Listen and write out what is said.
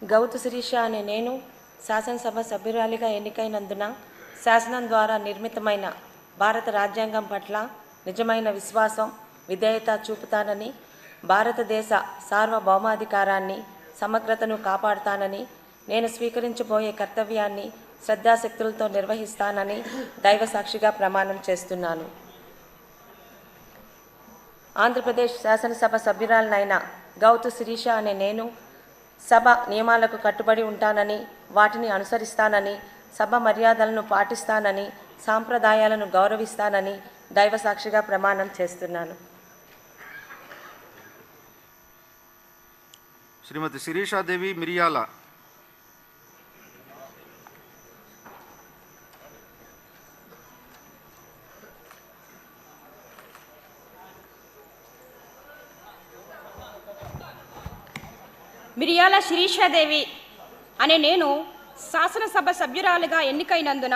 గౌతు శిరీష అనే నేను శాసనసభ సభ్యురాలిగా ఎన్నికైనందున శాసనం ద్వారా నిర్మితమైన భారత రాజ్యాంగం పట్ల నిజమైన విశ్వాసం, విధేయత చూపుతానని, భారతదేశ సార్వభౌమాధికారాన్ని, సమగ్రతను కాపాడుతానని, నేను స్వీకరించబోయే కర్తవ్యాన్ని శ్రద్ధాశక్తులతో నిర్వహిస్తానని దైవసాక్షిగా ప్రమాణం చేస్తున్నాను. ఆంధ్రప్రదేశ్ శాసనసభ సభ్యురాలనైన గౌతు శిరీష అనే నేను సభ నియమాలకు కట్టుబడి ఉంటానని, వాటిని అనుసరిస్తానని, సభ మర్యాదలను పాటిస్తానని, సాంప్రదాయాలను గౌరవిస్తానని దైవసాక్షిగా ప్రమాణం చేస్తున్నాను. శ్రీమతి శిరీషాదేవి మిరియాల. మిరియాల శిరీషాదేవి అనే నేను శాసనసభ సభ్యురాలిగా ఎన్నికైనందున